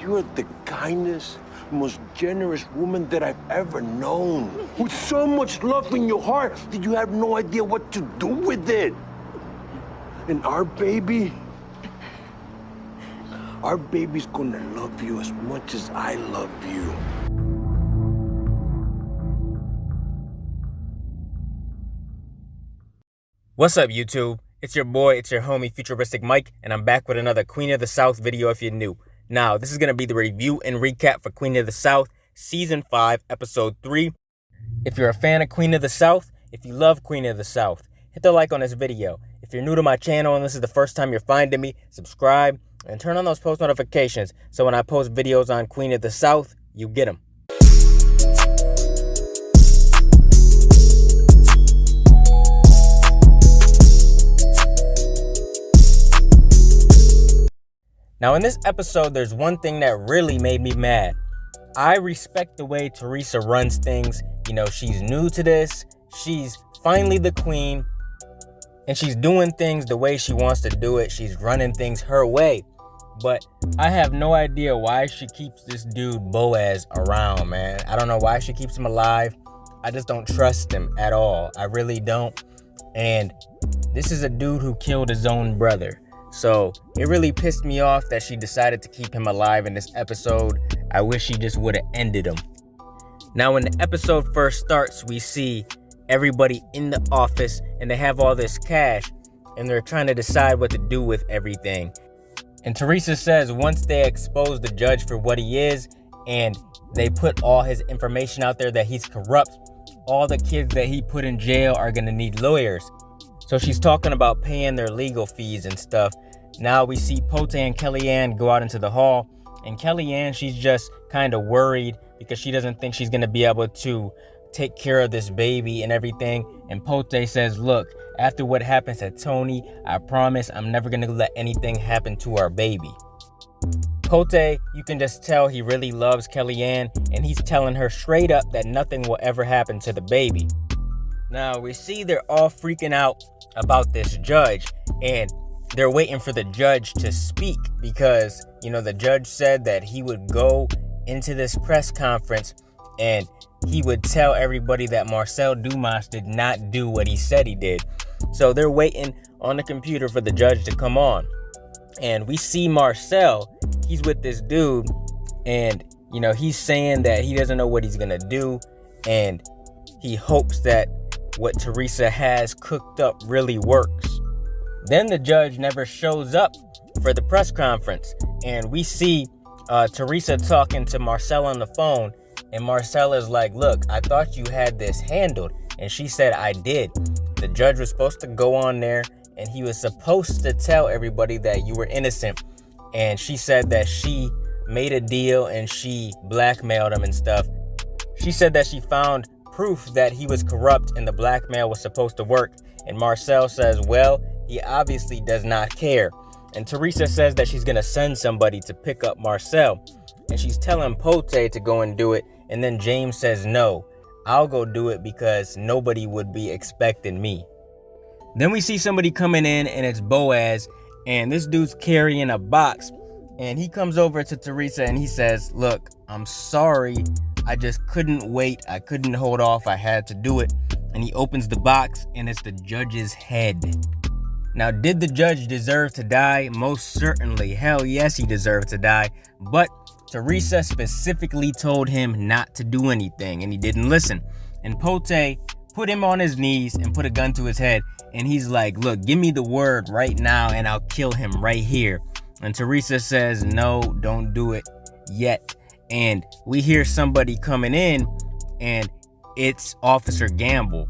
You're the kindest, most generous woman that I've ever known. With so much love in your heart that you have no idea what to do with it. And our baby's gonna love you as much as I love you. What's up, YouTube? It's your boy, it's your homie, FuturisticMike, and I'm back with another Queen of the South video if you're new. Now, this is going to be the review and recap for Queen of the South, Season 5, Episode 3. If you're a fan of Queen of the South, if you love Queen of the South, hit the like on this video. If you're new to my channel and this is the first time you're finding me, subscribe and turn on those post notifications so when I post videos on Queen of the South, you get them. Now, in this episode, there's one thing that really made me mad. I respect the way Teresa runs things. You know, she's new to this. She's finally the queen. And she's doing things the way she wants to do it. She's running things her way. But I have no idea why she keeps this dude Boaz around, man. I don't know why she keeps him alive. I just don't trust him at all. I really don't. And this is a dude who killed his own brother. So it really pissed me off that she decided to keep him alive in this episode. I wish she just would have ended him. Now, when the episode first starts, we see everybody in the office and they have all this cash and they're trying to decide what to do with everything. And Teresa says once they expose the judge for what he is and they put all his information out there that he's corrupt, all the kids that he put in jail are going to need lawyers. So she's talking about paying their legal fees and stuff. Now we see Pote and Kellyanne go out into the hall. And Kellyanne, she's just kind of worried because she doesn't think she's going to be able to take care of this baby and everything. And Pote says, look, after what happens to Tony, I promise I'm never going to let anything happen to our baby. Pote, you can just tell he really loves Kellyanne. And he's telling her straight up that nothing will ever happen to the baby. Now we see they're all freaking out about this judge and they're waiting for the judge to speak because, you know, the judge said that he would go into this press conference and he would tell everybody that Marcel Dumas did not do what he said he did. So they're waiting on the computer for the judge to come on. And we see Marcel, he's with this dude and, you know, he's saying that he doesn't know what he's gonna do and he hopes that what Teresa has cooked up really works. Then the judge never shows up for the press conference. And we see Teresa talking to Marcel on the phone. And Marcel is like, look, I thought you had this handled. And she said, I did. The judge was supposed to go on there and he was supposed to tell everybody that you were innocent. And she said that she made a deal and she blackmailed him and stuff. She said that she found proof that he was corrupt and the blackmail was supposed to work. And Marcel says, well, he obviously does not care. And Teresa says that she's gonna send somebody to pick up Marcel. And she's telling Pote to go and do it. And then James says, no, I'll go do it because nobody would be expecting me. Then we see somebody coming in and it's Boaz. And this dude's carrying a box. And he comes over to Teresa and he says, look, I'm sorry. I just couldn't wait. I couldn't hold off. I had to do it. And he opens the box and it's the judge's head. Now, did the judge deserve to die? Most certainly. Hell yes, he deserved to die. But Teresa specifically told him not to do anything and he didn't listen. And Pote put him on his knees and put a gun to his head. And he's like, look, give me the word right now and I'll kill him right here. And Teresa says, no, don't do it yet. And we hear somebody coming in and it's Officer Gamble.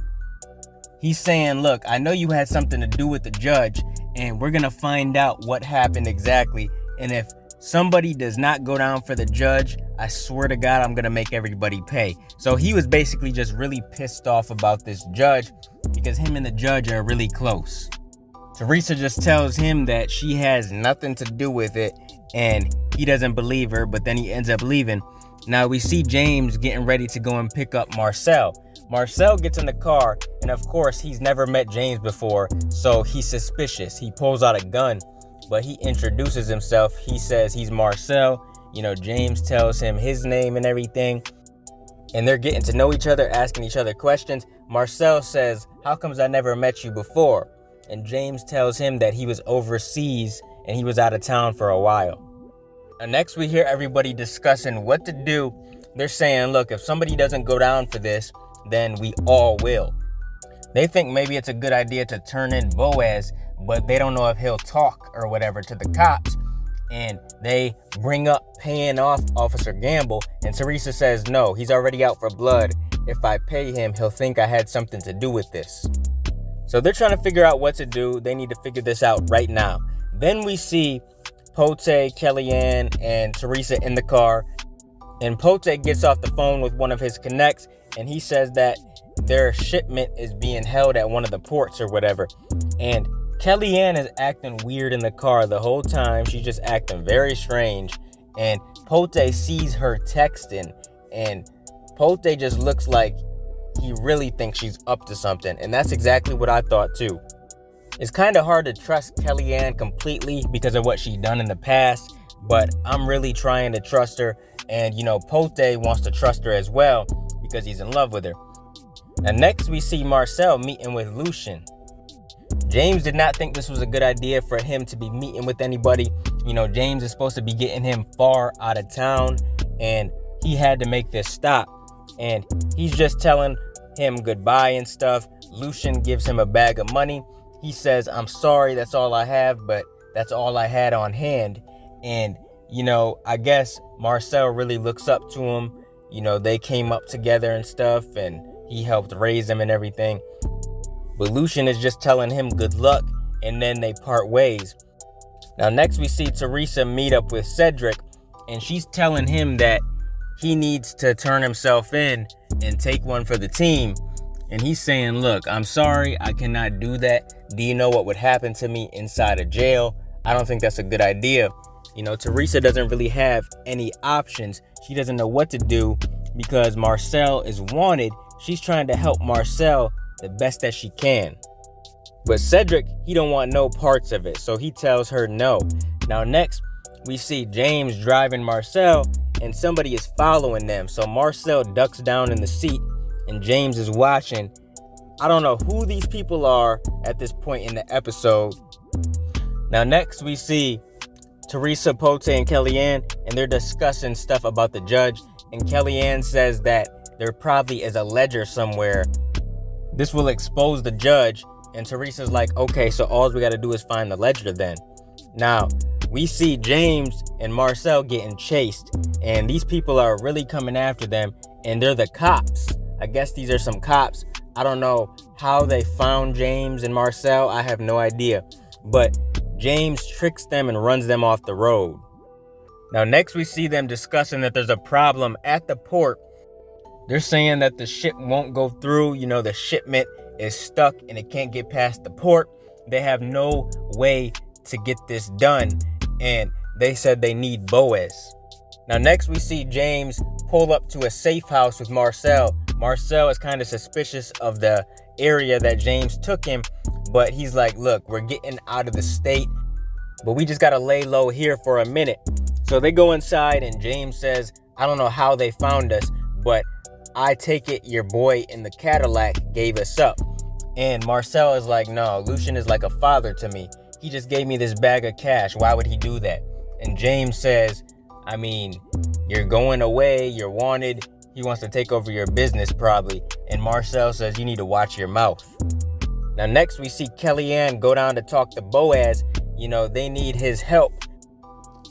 He's saying, look, I know you had something to do with the judge and we're going to find out what happened exactly. And if somebody does not go down for the judge, I swear to God, I'm going to make everybody pay. So he was basically just really pissed off about this judge because him and the judge are really close. Teresa just tells him that she has nothing to do with it and he doesn't believe her, but then he ends up leaving. Now we see James getting ready to go and pick up Marcel. Marcel gets in the car, and of course, he's never met James before, so he's suspicious. He pulls out a gun, but he introduces himself. He says he's Marcel, James tells him his name and everything. And they're getting to know each other, asking each other questions. Marcel says, how comes I never met you before? And James tells him that he was overseas and he was out of town for a while. And next we hear everybody discussing what to do. They're saying, look, if somebody doesn't go down for this, then we all will. They think maybe it's a good idea to turn in Boaz, but they don't know if he'll talk or whatever to the cops. And they bring up paying off Officer Gamble, and Teresa says, no, he's already out for blood. If I pay him, he'll think I had something to do with this. So they're trying to figure out what to do. They need to figure this out right now. Then we see Pote, Kellyanne, and Teresa in the car. And Pote gets off the phone with one of his connects, and he says that their shipment is being held at one of the ports or whatever. And Kellyanne is acting weird in the car the whole time. She's just acting very strange. And Pote sees her texting. And Pote just looks like he really thinks she's up to something. And that's exactly what I thought too. It's kind of hard to trust Kellyanne completely because of what she's done in the past. But I'm really trying to trust her. And, Pote wants to trust her as well because he's in love with her. And next we see Marcel meeting with Lucian. James did not think this was a good idea for him to be meeting with anybody. James is supposed to be getting him far out of town, and he had to make this stop. And he's just telling him goodbye and stuff. Lucian gives him a bag of money. He says, I'm sorry, that's all I have, but that's all I had on hand. And, I guess Marcel really looks up to him. They came up together and stuff, and he helped raise him and everything. But Lucian is just telling him good luck, and then they part ways. Now next we see Teresa meet up with Cedric, and she's telling him that he needs to turn himself in and take one for the team. And he's saying, look, I'm sorry, I cannot do that. Do you know what would happen to me inside of jail? I don't think that's a good idea. Teresa doesn't really have any options. She doesn't know what to do because Marcel is wanted. She's trying to help Marcel the best that she can. But Cedric, he don't want no parts of it, so he tells her no. Now next, we see James driving Marcel, and somebody is following them. So Marcel ducks down in the seat, and James is watching. I don't know who these people are at this point in the episode. Now next, we see Teresa, Pote, and Kellyanne, and they're discussing stuff about the judge. And Kellyanne says that there probably is a ledger somewhere. This will expose the judge. And Teresa's like, okay, so all we got to do is find the ledger then. Now, we see James and Marcel getting chased. And these people are really coming after them. And they're the cops. I guess these are some cops. I don't know how they found James and Marcel. I have no idea. But James tricks them and runs them off the road. Now, next we see them discussing that there's a problem at the port. They're saying that the ship won't go through. The shipment is stuck and it can't get past the port. They have no way to get this done. And they said they need Boaz. Now, next we see James pull up to a safe house with Marcel. Marcel is kind of suspicious of the area that James took him. But he's like, look, we're getting out of the state, but we just got to lay low here for a minute. So they go inside and James says, I don't know how they found us, but I take it your boy in the Cadillac gave us up. And Marcel is like, no, Lucian is like a father to me. He just gave me this bag of cash. Why would he do that? And James says, I mean, you're going away. You're wanted. He wants to take over your business probably. And Marcel says, you need to watch your mouth. Now, next we see Kellyanne go down to talk to Boaz. They need his help.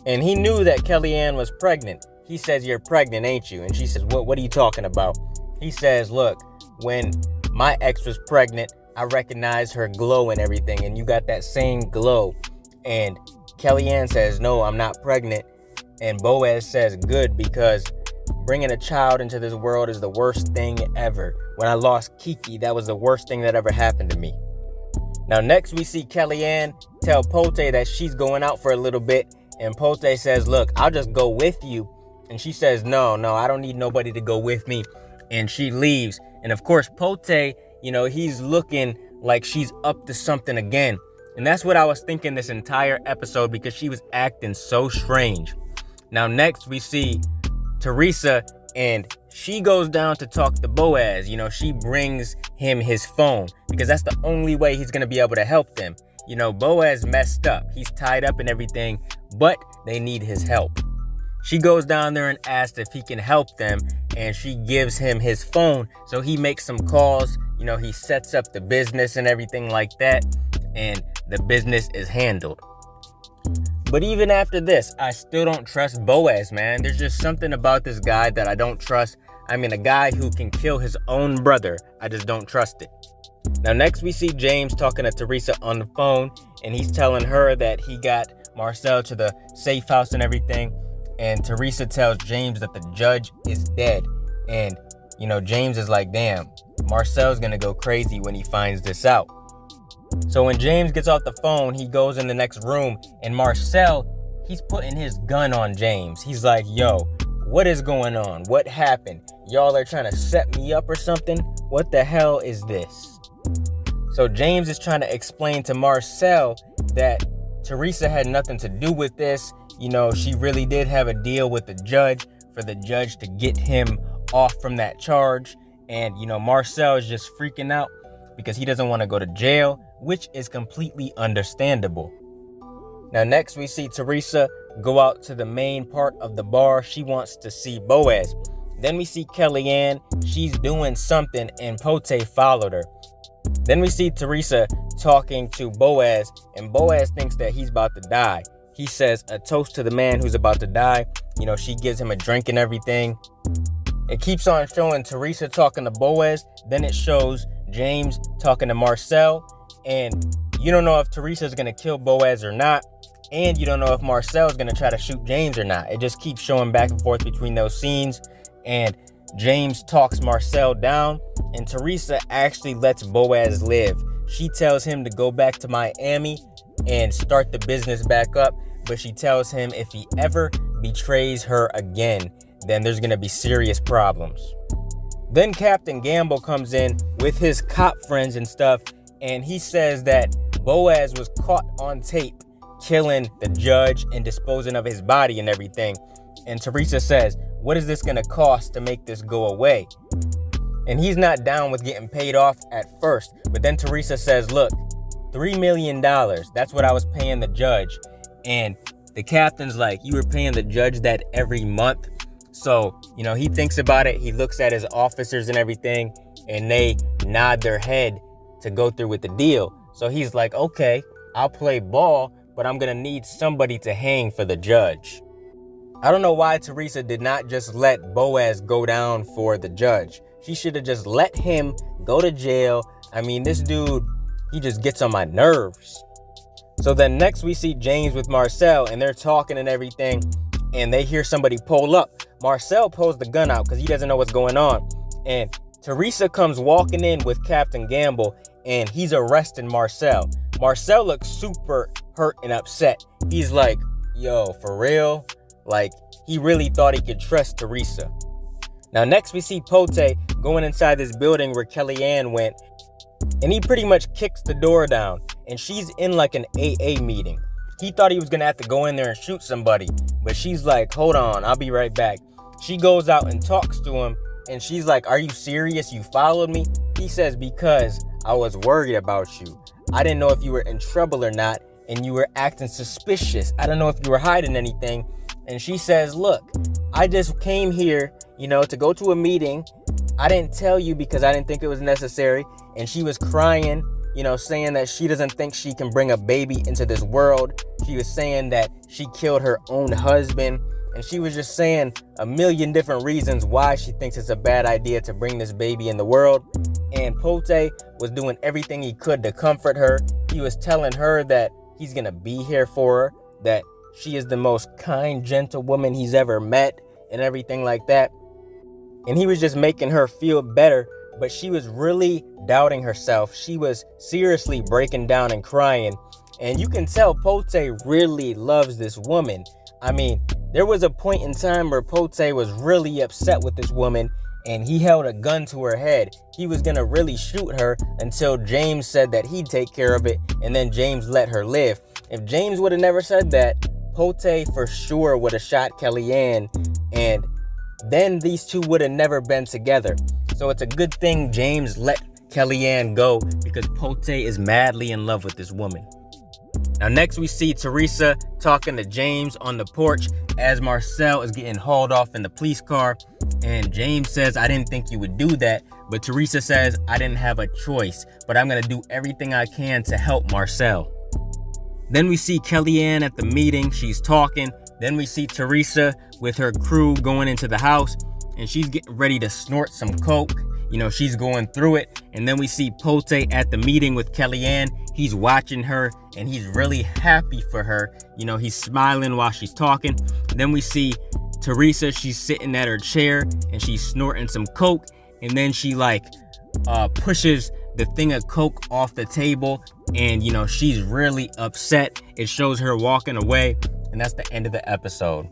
And he knew that Kellyanne was pregnant. He says, you're pregnant, ain't you? And she says, what are you talking about? He says, look, when my ex was pregnant, I recognized her glow and everything. And you got that same glow. And Kellyanne says, no, I'm not pregnant. And Boaz says, good, because bringing a child into this world is the worst thing ever. When I lost Kiki, that was the worst thing that ever happened to me. Now, next we see Kellyanne tell Pote that she's going out for a little bit. And Pote says, look, I'll just go with you. And she says, no, I don't need nobody to go with me. And she leaves. And of course, Pote, he's looking like she's up to something again. And that's what I was thinking this entire episode because she was acting so strange. Now next we see Teresa, and she goes down to talk to Boaz. You know, she brings him his phone because that's the only way he's going to be able to help them. You know, Boaz messed up. He's tied up and everything, but they need his help. She goes down there and asks if he can help them, and she gives him his phone. So he makes some calls. You know, he sets up the business and everything like that, and the business is handled. But even after this, I still don't trust Boaz, man. There's just something about this guy that I don't trust. I mean, a guy who can kill his own brother, I just don't trust it. Now, next we see James talking to Teresa on the phone, and he's telling her that he got Marcel to the safe house and everything. And Teresa tells James that the judge is dead. And, you know, James is like, damn, Marcel's gonna go crazy when he finds this out. So when James gets off the phone, he goes in the next room, and Marcel, he's putting his gun on James. He's like, yo, what is going on? What happened? Y'all are trying to set me up or something? What the hell is this? So James is trying to explain to Marcel that Teresa had nothing to do with this. You know, she really did have a deal with the judge for the judge to get him off from that charge. And, you know, Marcel is just freaking out because he doesn't want to go to jail, which is completely understandable. Now, next we see Teresa go out to the main part of the bar. She wants to see Boaz. Then we see Kellyanne. She's doing something, and Pote followed her. Then we see Teresa talking to Boaz, and Boaz thinks that he's about to die. He says a toast to the man who's about to die. You know, she gives him a drink and everything. It keeps on showing Teresa talking to Boaz. Then it shows James talking to Marcel. And you don't know if Teresa's going to kill Boaz or not. And you don't know if Marcel's going to try to shoot James or not. It just keeps showing back and forth between those scenes. And James talks Marcel down. And Teresa actually lets Boaz live. She tells him to go back to Miami and start the business back up. But she tells him if he ever betrays her again, then there's going to be serious problems. Then Captain Gamble comes in with his cop friends and stuff. And he says that Boaz was caught on tape killing the judge and disposing of his body and everything. And Teresa says, what is this going to cost to make this go away? And he's not down with getting paid off at first. But then Teresa says, look, $3 million. That's what I was paying the judge. And the captain's like, you were paying the judge that every month? So, you know, he thinks about it. He looks at his officers and everything, and they nod their head to go through with the deal. So he's like, okay, I'll play ball, but I'm going to need somebody to hang for the judge. I don't know why Teresa did not just let Boaz go down for the judge. She should have just let him go to jail. I mean, this dude, he just gets on my nerves. So then next we see James with Marcel, and they're talking and everything, and they hear somebody pull up. Marcel pulls the gun out because he doesn't know what's going on. And Teresa comes walking in with Captain Gamble, and he's arresting Marcel. Marcel looks super hurt and upset. He's like, yo, for real? Like, he really thought he could trust Teresa. Now, next we see Pote going inside this building where Kellyanne went, and he pretty much kicks the door down, and she's in like an AA meeting. He thought he was gonna have to go in there and shoot somebody, but she's like, hold on, I'll be right back. She goes out and talks to him, and she's like, are you serious? You followed me? He says, because I was worried about you. I didn't know if you were in trouble or not, and you were acting suspicious. I don't know if you were hiding anything. And she says, look, I just came here, you know, to go to a meeting. I didn't tell you because I didn't think it was necessary. And she was crying, you know, saying that she doesn't think she can bring a baby into this world. She was saying that she killed her own husband. And she was just saying a million different reasons why she thinks it's a bad idea to bring this baby in the world. And Pote was doing everything he could to comfort her. He was telling her that he's going to be here for her, that she is the most kind, gentle woman he's ever met and everything like that. And he was just making her feel better, but she was really doubting herself. She was seriously breaking down and crying. And you can tell Pote really loves this woman. I mean, there was a point in time where Pote was really upset with this woman, and he held a gun to her head. He was gonna really shoot her until James said that he'd take care of it, and then James let her live. If James would have never said that, Pote for sure would have shot Kellyanne, and then these two would have never been together. So it's a good thing James let Kellyanne go, because Pote is madly in love with this woman. Now next we see Teresa talking to James on the porch as Marcel is getting hauled off in the police car, and James says, "I didn't think you would do that," but Teresa says, "I didn't have a choice, but I'm gonna do everything I can to help Marcel." Then we see Kellyanne at the meeting, she's talking. Then we see Teresa with her crew going into the house, and she's getting ready to snort some coke. You know, she's going through it. And then we see Pote at the meeting with Kellyanne. He's watching her, and he's really happy for her. You know, he's smiling while she's talking. And then we see Teresa, she's sitting at her chair, and she's snorting some coke. And then she pushes the thing of coke off the table, and you know, she's really upset. It shows her walking away, and that's the end of the episode.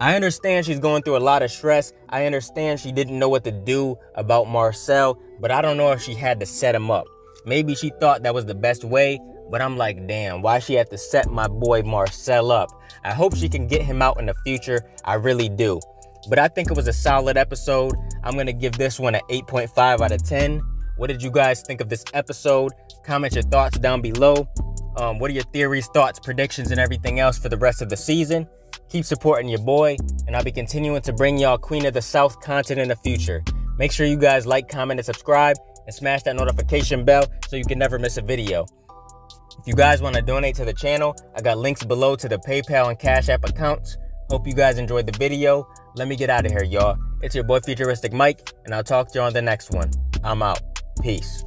I understand she's going through a lot of stress. I understand she didn't know what to do about Marcel, but I don't know if she had to set him up. Maybe she thought that was the best way, but I'm like, damn, why she had to set my boy Marcel up? I hope she can get him out in the future. I really do. But I think it was a solid episode. I'm going to give this one an 8.5 out of 10. What did you guys think of this episode? Comment your thoughts down below. What are your theories, thoughts, predictions, and everything else for the rest of the season? Keep supporting your boy, and I'll be continuing to bring y'all Queen of the South content in the future. Make sure you guys like, comment, and subscribe, and smash that notification bell so you can never miss a video. If you guys want to donate to the channel, I got links below to the PayPal and Cash App accounts. Hope you guys enjoyed the video. Let me get out of here, y'all. It's your boy FuturisticMike, and I'll talk to you on the next one. I'm out. Peace.